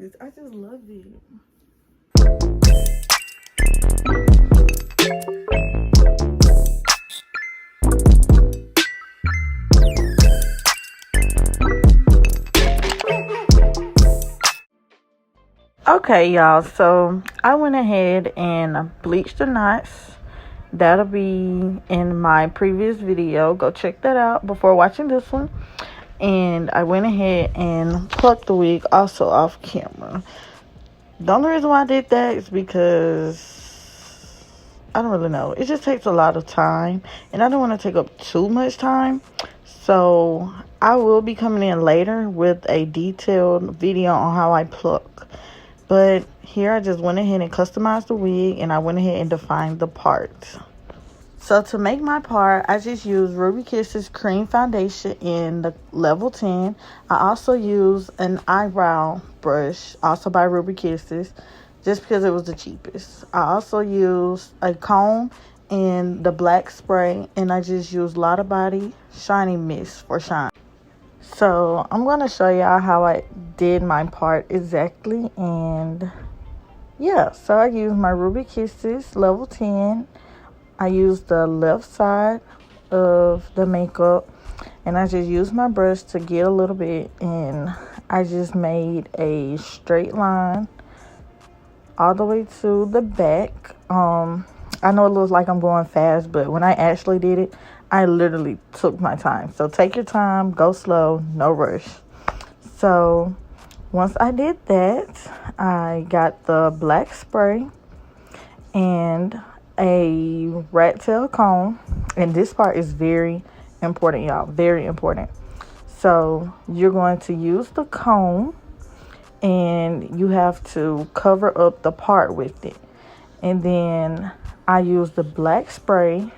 this. I just love it. Okay, y'all, so I went ahead and bleached the knots. That'll be in my previous video. Go check that out before watching this one. And I went ahead and plucked the wig also off camera. The only reason why I did that is because I don't really know. It just takes a lot of time, and I don't want to take up too much time. So I will be coming in later with a detailed video on how I pluck. But here I just went ahead and customized the wig, and I went ahead and defined the parts. So to make my part, I just used Ruby Kiss's cream foundation in the level 10. I also used an eyebrow brush, also by Ruby Kisses, just because it was the cheapest. I also used a comb and the black spray, and I just used Lotta Body Shiny Mist for shine. So I'm going to show y'all how I did my part exactly. And yeah, so I used my Ruby Kisses level 10. I used the left side of the makeup, and I just used my brush to get a little bit, and I just made a straight line all the way to the back. I know it looks like I'm going fast, but when I actually did it, I literally took my time. So take your time, go slow, no rush. So once I did that, I got the black spray and a rat tail comb, and this part is very important, y'all, very important. So you're going to use the comb, and you have to cover up the part with it. And then I use the black spray,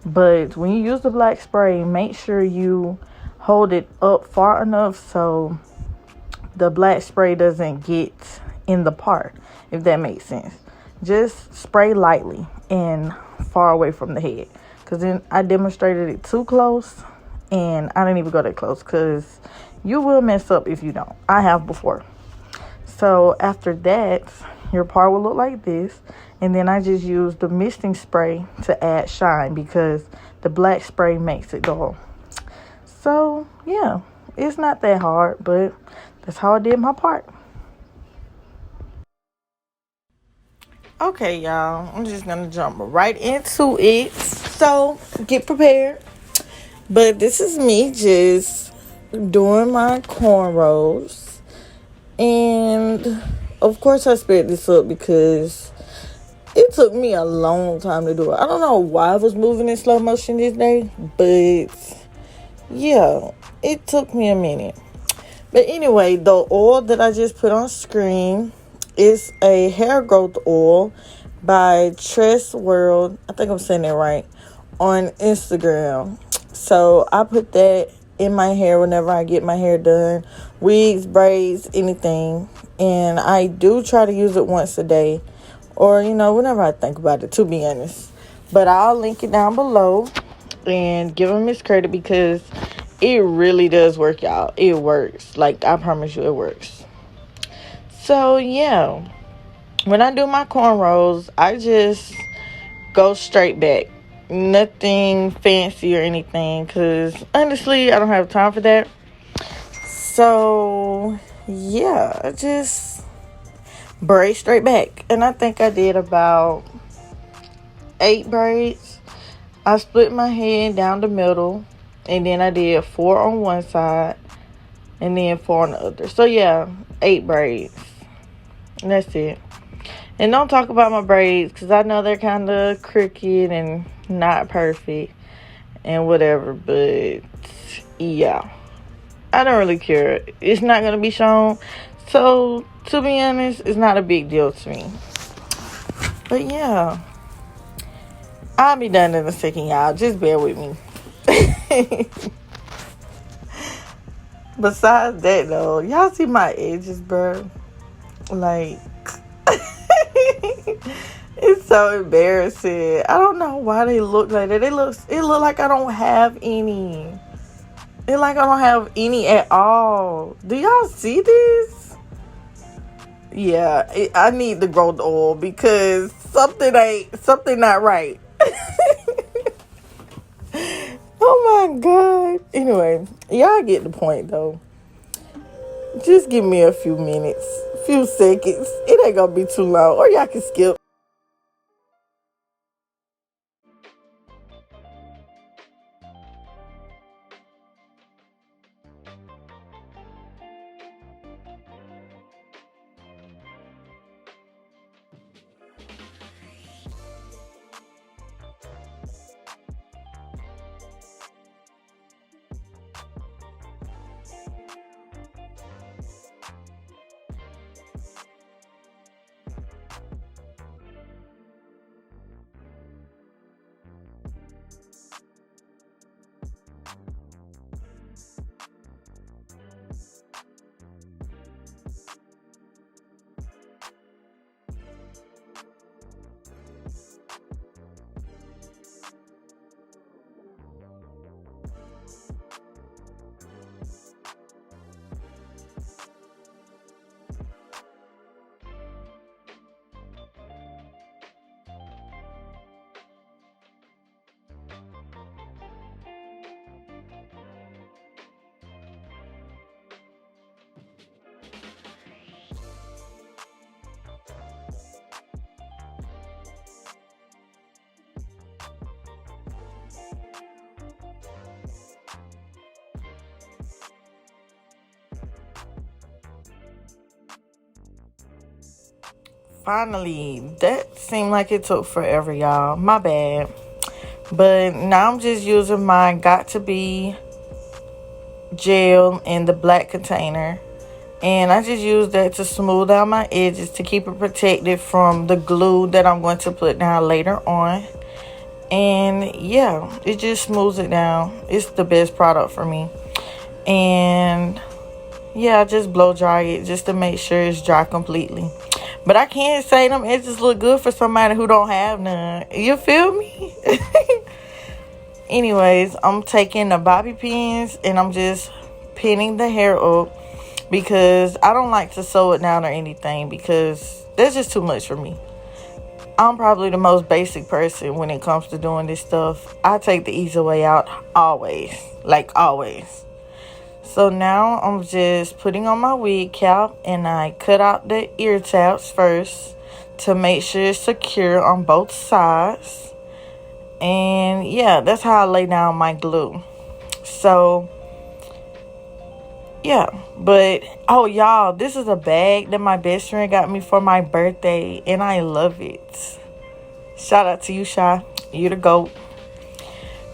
but when you use the black spray, make sure you hold it up far enough so the black spray doesn't get in the part, if that makes sense. Just spray lightly and far away from the head, because then I demonstrated it too close, and I didn't even go that close, because you will mess up if you don't. I have before. So after that, your part will look like this, and then I just used the misting spray to add shine, because the black spray makes it dull. So yeah, it's not that hard, but that's how I did my part. Okay, y'all, I'm just gonna jump right into it. So get prepared. But this is me just doing my cornrows, and of course I sped this up because it took me a long time to do it. I don't know why I was moving in slow motion this day, but yeah, it took me a minute. But anyway, the oil that I just put on screen is a hair growth oil by Tress World. I think I'm saying that right, on Instagram. So I put that in my hair whenever I get my hair done, wigs, braids, anything. And I do try to use it once a day, or whenever I think about it, to be honest. But I'll link it down below and give them his credit, because it really does work, y'all. It works. Like, I promise you, it works. So yeah, when I do my cornrows, I just go straight back. Nothing fancy or anything, because honestly, I don't have time for that. So yeah, I just braid straight back. And I think I did about 8 braids. I split my head down the middle, and then I did 4 on one side and then 4 on the other. So yeah, 8 braids. And that's it. And don't talk about my braids, because I know they're kind of crooked and not perfect and whatever. But yeah, I don't really care. It's not going to be shown. So to be honest, it's not a big deal to me. But yeah, I'll be done in a second, y'all. Just bear with me. Besides that, though, y'all see my edges, bro? Like, it's so embarrassing. I don't know why they look like that. It look like I don't have any. It like I don't have any at all. Do y'all see this? Yeah, I need the growth oil because something not right. Oh my god. Anyway, y'all get the point though. Just give me a few minutes, few seconds. It ain't gonna be too long, or y'all can skip. Finally, that seemed like it took forever, y'all. My bad. But now I'm just using my Got To Be gel in the black container. And I just use that to smooth out my edges to keep it protected from the glue that I'm going to put down later on. And yeah, it just smooths it down. It's the best product for me. And yeah, I just blow dry it just to make sure it's dry completely. But I can't say them edges look good for somebody who don't have none. You feel me? Anyways, I'm taking the bobby pins and I'm just pinning the hair up because I don't like to sew it down or anything because that's just too much for me. I'm probably the most basic person when it comes to doing this stuff. I take the easy way out always. Like always. So now I'm just putting on my wig cap and I cut out the ear tabs first to make sure it's secure on both sides. And yeah, that's how I lay down my glue. So yeah, but oh y'all, this is a bag that my best friend got me for my birthday and I love it. Shout out to you, Shy. You the GOAT.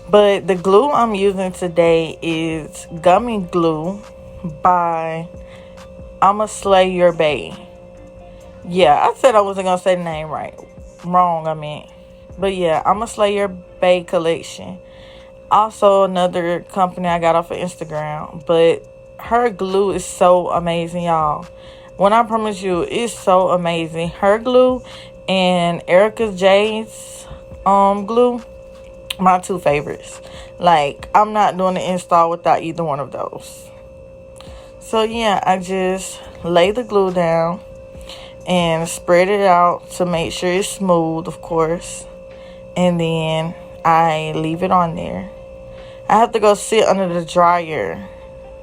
But the glue I'm using today is Gummy Glue by I'ma Slay Your Bae. Yeah, I said I wasn't going to say the name right. Wrong, I meant. But yeah, I'ma Slay Your Bae collection. Also another company I got off of Instagram. But her glue is so amazing, y'all. When I promise you, it's so amazing. Her glue and Erica J's glue. My two favorites. Like, I'm not doing the install without either one of those. So yeah, I just lay the glue down and spread it out to make sure it's smooth, of course. And then I leave it on there. I have to go sit under the dryer.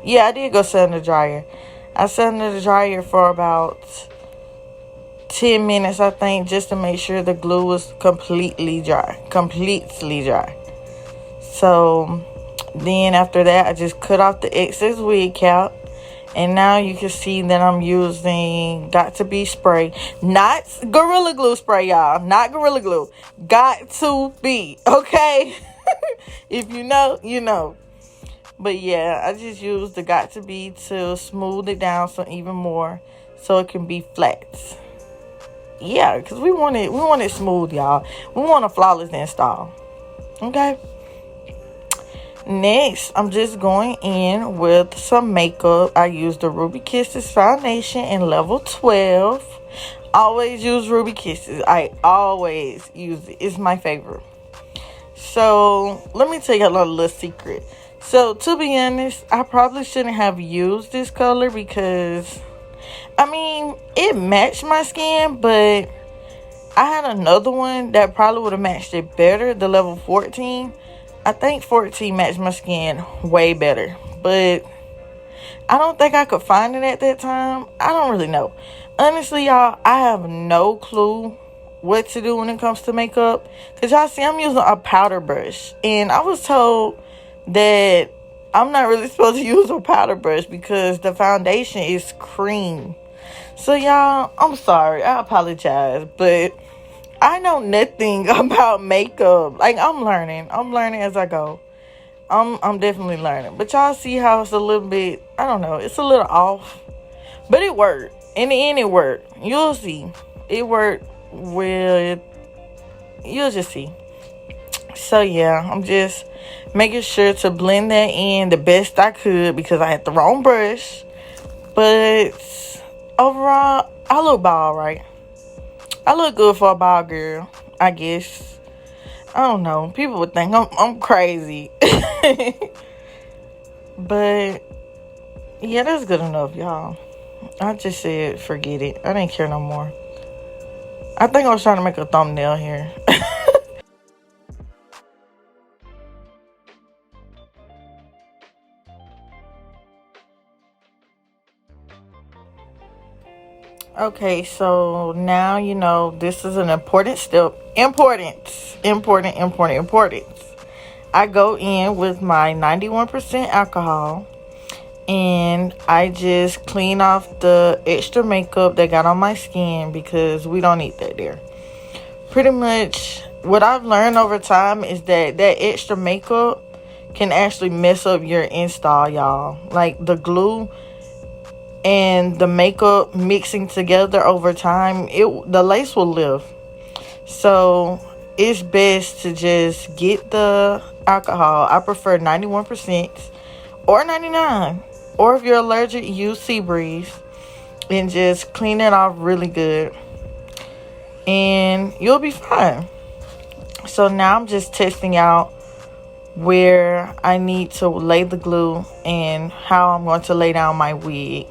Yeah, I did go sit under the dryer. I sat under the dryer for about 10 minutes, I think, just to make sure the glue was completely dry. Completely dry. So then after that, I just cut off the excess wig cap. And now you can see that I'm using Got To Be spray. Not Gorilla Glue spray, y'all. Not Gorilla Glue. Got To Be. Okay? If you know, you know. But yeah, I just used the Got To Be to smooth it down so even more so it can be flat. Yeah, because we want it smooth, y'all. We want a flawless install. Okay? Next, I'm just going in with some makeup. I used the Ruby Kisses foundation in level 12. Always use Ruby Kisses. I always use it. It's my favorite. So, let me tell you a little secret. So, to be honest, I probably shouldn't have used this color because I mean, it matched my skin, but I had another one that probably would have matched it better, the level 14. I think 14 matched my skin way better, but I don't think I could find it at that time. I don't really know. Honestly, y'all, I have no clue what to do when it comes to makeup. Because y'all see, I'm using a powder brush. And I was told that I'm not really supposed to use a powder brush because the foundation is cream. So, y'all, I'm sorry. I apologize. But I know nothing about makeup. Like, I'm learning. I'm learning as I go. I'm definitely learning. But y'all see how it's a little bit, I don't know, it's a little off. But it worked. In the end, it worked. You'll see. It worked with, you'll just see. So, yeah, I'm just making sure to blend that in the best I could because I had the wrong brush. But overall, I look bald, right? I look good for a bald girl, I guess. I don't know. People would think I'm crazy. But, yeah, that's good enough, y'all. I just said forget it. I didn't care no more. I think I was trying to make a thumbnail here. Okay, so now you know this is an important step. Importance. I go in with my 91% alcohol and I just clean off the extra makeup that got on my skin because we don't need that there. Pretty much what I've learned over time is that extra makeup can actually mess up your install, y'all. Like the glue and the makeup mixing together over time, the lace will lift. So it's best to just get the alcohol. I prefer 91% or 99. Or if you're allergic, use Sea Breeze and just clean it off really good. And you'll be fine. So now I'm just testing out where I need to lay the glue and how I'm going to lay down my wig.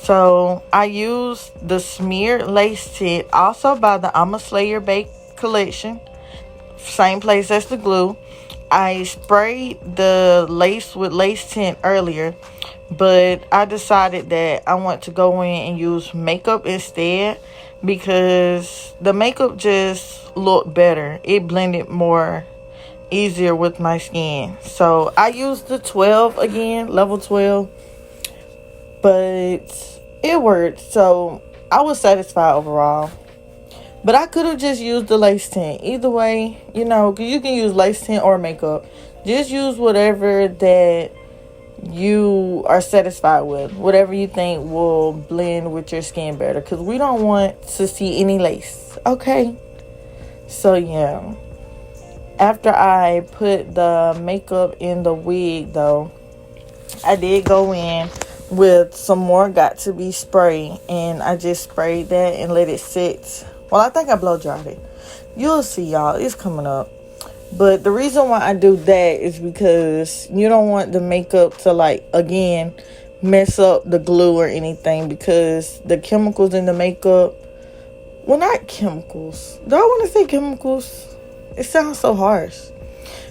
So I use the smeared lace tint, also by the I'ma Slay Your Bake collection. Same place as the glue. I sprayed the lace with lace tint earlier, but I decided that I want to go in and use makeup instead because the makeup just looked better. It blended more easier with my skin. So I used the 12 again, level 12, but it worked. So I was satisfied overall. But I could have just used the lace tint. Either way, you know, you can use lace tint or makeup. Just use whatever that you are satisfied with. Whatever you think will blend with your skin better. Because we don't want to see any lace. Okay? So, yeah. After I put the makeup in the wig, though, I did go in with some more Got To Be spray. And I just sprayed that and let it sit. Well, I think I blow dried it. You'll see, y'all. It's coming up. But the reason why I do that is because you don't want the makeup to, like, again, mess up the glue or anything. Because the chemicals in the makeup, well, not chemicals. Do I want to say chemicals? It sounds so harsh.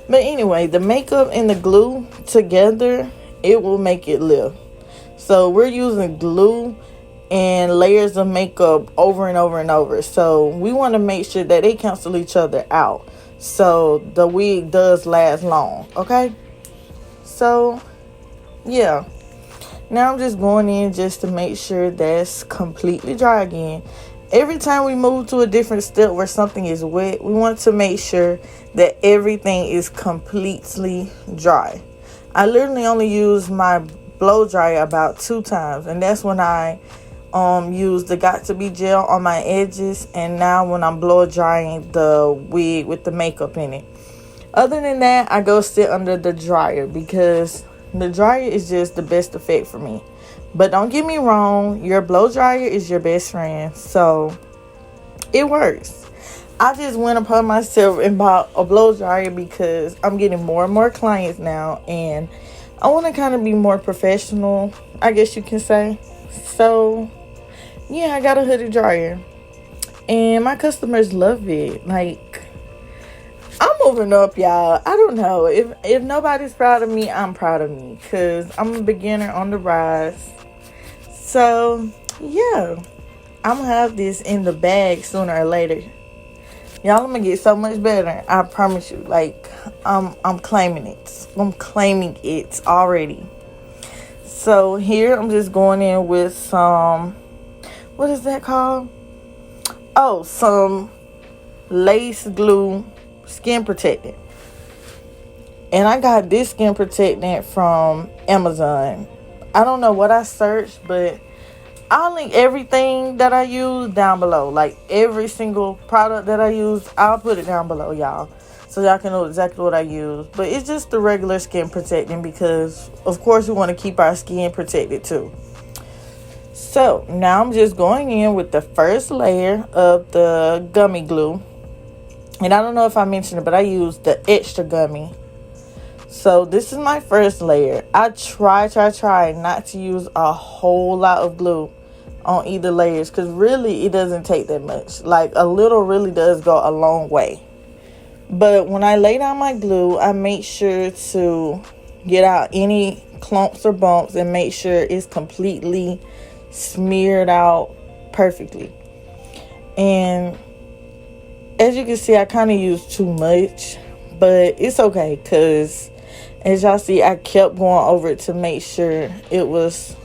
But anyway, the makeup and the glue together, it will make it lift. So we're using glue and layers of makeup over and over and over. So we want to make sure that they cancel each other out. So the wig does last long. Okay? So, yeah. Now I'm just going in just to make sure that's completely dry again. Every time we move to a different step where something is wet, we want to make sure that everything is completely dry. I literally only use my blow dryer about 2 times. And that's when I use the Got To Be gel on my edges, and now when I'm blow drying the wig with the makeup in it. Other than that, I go sit under the dryer because the dryer is just the best effect for me. But don't get me wrong, your blow dryer is your best friend, so it works. I just went upon myself and bought a blow dryer because I'm getting more and more clients now, and I want to kind of be more professional, I guess you can say. So yeah, I got a hoodie dryer, and my customers love it. Like, I'm moving up, y'all. I don't know, if nobody's proud of me, I'm proud of me, because I'm a beginner on the rise. So yeah, I'm gonna have this in the bag sooner or later. Y'all, I'm gonna get so much better, I promise you. Like, I'm claiming it. I'm claiming it already. So here I'm just going in with some, what is that called? Oh, some lace glue skin protectant. And I got this skin protectant from Amazon. I don't know what I searched, but I'll link everything that I use down below. Like, every single product that I use, I'll put it down below, y'all, so y'all can know exactly what I use. But it's just the regular skin protectant, because of course we want to keep our skin protected too. So now I'm just going in with the first layer of the gummy glue. And I don't know if I mentioned it, but I use the extra gummy. So this is my first layer. I try not to use a whole lot of glue on either layers, because really it doesn't take that much. Like, a little really does go a long way. But when I lay down my glue, I make sure to get out any clumps or bumps and make sure it's completely smeared out perfectly. And as you can see, I kind of used too much, but it's okay, because as y'all see, I kept going over it to make sure it was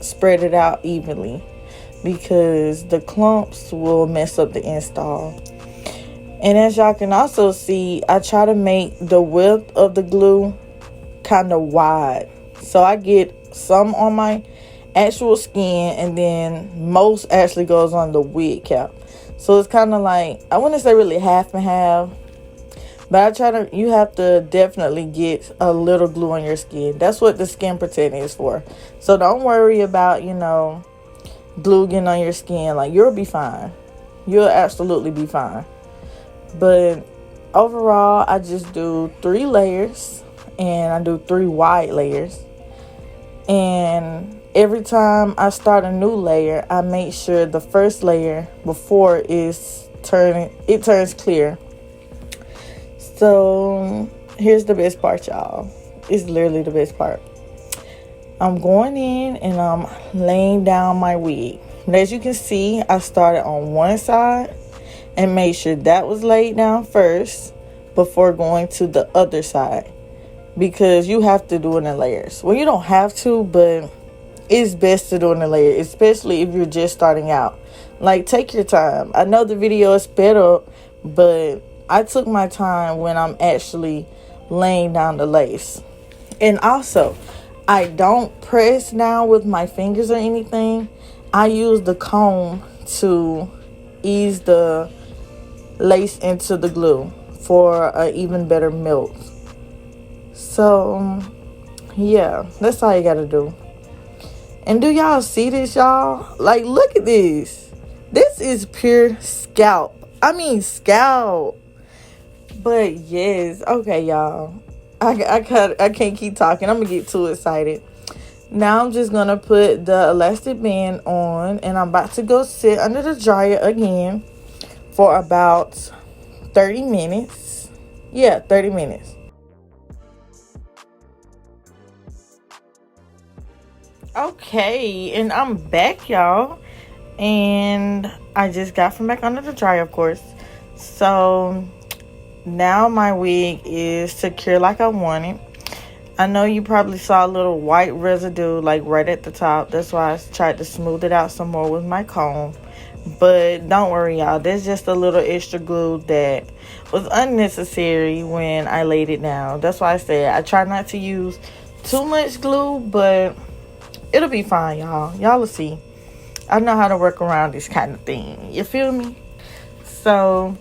spread it out evenly, because the clumps will mess up the install. And as y'all can also see, I try to make the width of the glue kind of wide, so I get some on my actual skin, and then most actually goes on the wig cap. So it's kind of like, I wouldn't say really half and half, but you have to definitely get a little glue on your skin. That's what the skin protectant is for. So don't worry about, glue getting on your skin. Like, you'll be fine. You'll absolutely be fine. But overall, I just do 3 layers, and I do 3 wide layers. And every time I start a new layer, I make sure the first layer before it turns clear. So here's the best part, y'all. It's literally the best part. I'm going in and I'm laying down my wig. But as you can see, I started on one side and made sure that was laid down first before going to the other side, because you have to do it in layers. Well, you don't have to, but it's best to do it in layers, especially if you're just starting out. Like, take your time. I know the video is sped up, but I took my time when I'm actually laying down the lace. And also, I don't press down with my fingers or anything. I use the comb to ease the lace into the glue for an even better melt. So yeah, that's all you gotta do. And do y'all see this, y'all? Like, look at this. This is pure scalp. I mean scalp. But yes, okay, y'all. I can't keep talking. I'm gonna get too excited. Now I'm just gonna put the elastic band on, and I'm about to go sit under the dryer again for about 30 minutes. Yeah, 30 minutes. Okay, and I'm back, y'all. And I just got from back under the dryer, of course. So now my wig is secure like I want it. I know you probably saw a little white residue like right at the top. That's why I tried to smooth it out some more with my comb. But don't worry, y'all. There's just a little extra glue that was unnecessary when I laid it down. That's why I said I try not to use too much glue, but it'll be fine, y'all. Y'all will see. I know how to work around this kind of thing. You feel me? So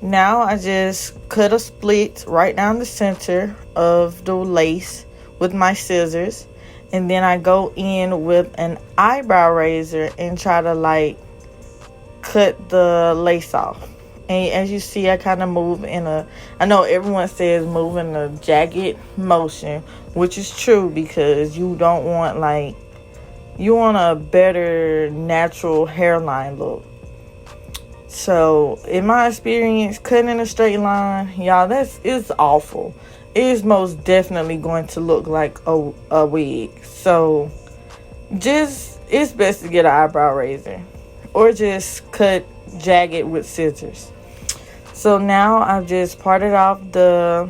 now I just cut a split right down the center of the lace with my scissors. And then I go in with an eyebrow razor and try to like cut the lace off. And as you see, I kind of move I know everyone says move in a jagged motion, which is true, because you don't want like you want a better natural hairline look. So in my experience, cutting in a straight line, y'all, it's awful. It is most definitely going to look like a wig. So it's best to get an eyebrow razor, or just cut jagged with scissors. So now I've just parted off the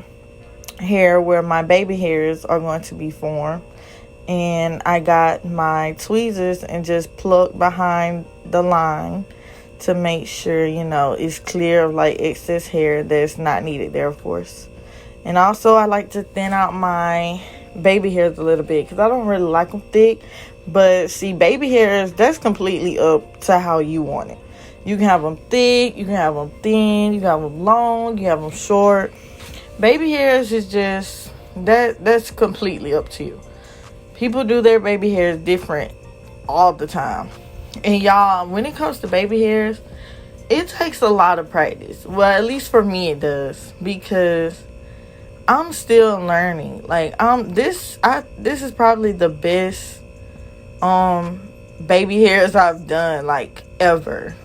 hair where my baby hairs are going to be formed, and I got my tweezers and just plucked behind the line to make sure, you know, it's clear of like excess hair that's not needed there, of course. And also I like to thin out my baby hairs a little bit because I don't really like them thick. But see, baby hairs, that's completely up to how you want it. You can have them thick, you can have them thin, you can have them long, you have them short. Baby hairs is just, that's completely up to you. People do their baby hairs different all the time. And y'all, when it comes to baby hairs, it takes a lot of practice. Well, at least for me it does, because I'm still learning. Like, this is probably the best baby hairs I've done, like, ever.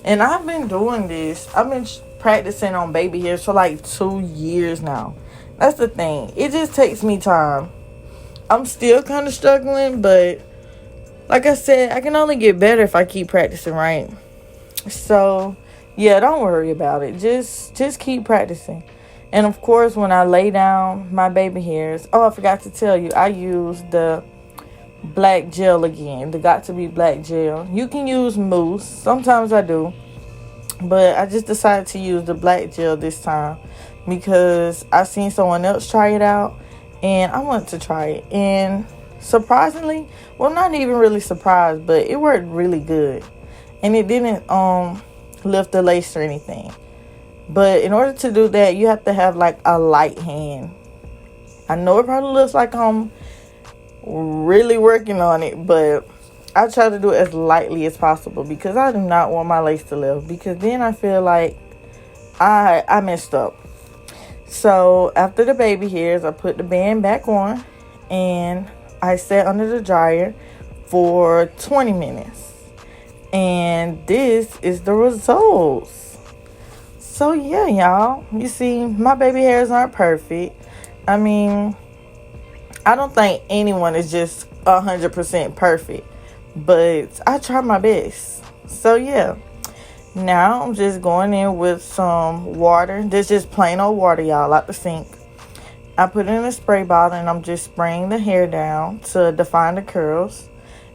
And I've been doing this. I've been practicing on baby hairs for like 2 years now. That's the thing. It just takes me time. I'm still kind of struggling, but like I said, I can only get better if I keep practicing, right? So, yeah, don't worry about it. Just keep practicing. And, of course, when I lay down my baby hairs... Oh, I forgot to tell you. I use the black gel again. The Got To Be black gel. You can use Mousse. Sometimes I do. But I just decided to use the black gel this time because I seen someone else try it out. And I wanted to try it. And surprisingly, well, not even really surprised, but it worked really good. And it didn't lift the lace or anything. But in order to do that, you have to have like a light hand. I know it probably looks like I'm really working on it, but I try to do it as lightly as possible because I do not want my lace to lift, because then I feel like I messed up. So after the baby hairs, I put the band back on and I sat under the dryer for 20 minutes. And this is the results. So yeah, y'all. You see, my baby hairs aren't perfect. I mean, I don't think anyone is just 100% perfect. But I try my best. So yeah. Now I'm just going in with some water. This is just plain old water, y'all, out the sink. I put it in a spray bottle and I'm just spraying the hair down to define the curls.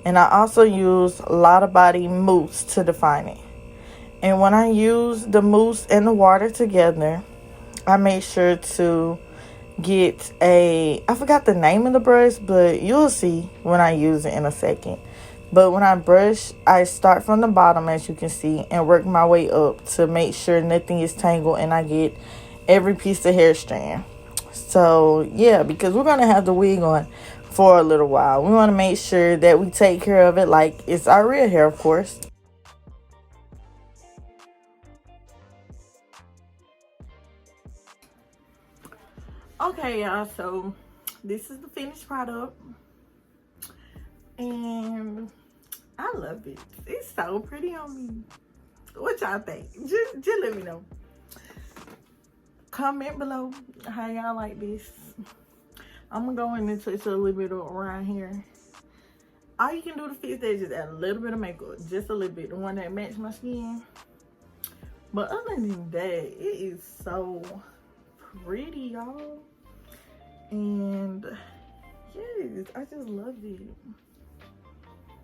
And I also use Lotta Body Mousse to define it. And when I use the mousse and the water together, I make sure to get I forgot the name of the brush, but you'll see when I use it in a second. But when I brush, I start from the bottom, as you can see, and work my way up to make sure nothing is tangled and I get every piece of hair strand. So, yeah, because we're going to have the wig on for a little while. We want to make sure that we take care of it like it's our real hair, of course. Okay, y'all, so this is the finished product. And I love it. It's so pretty on me. What y'all think? Just let me know. Comment below how y'all like this. I'm gonna go in and touch a little bit around here. All you can do to fix that is just add a little bit of makeup, just a little bit, the one that matches my skin. But other than that, it is so pretty, y'all. And yes, I just love it.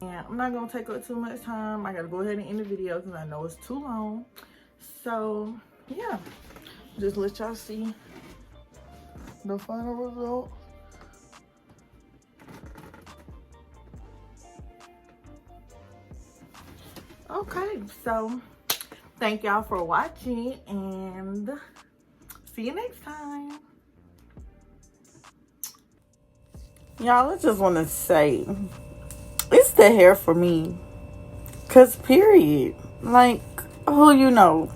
And I'm not gonna take up too much time. I gotta go ahead and end the video because I know it's too long. So yeah, just let y'all see the final result. Okay, so thank y'all for watching and see you next time. Y'all, I just want to say, it's the hair for me. Cause period. Like, who you know?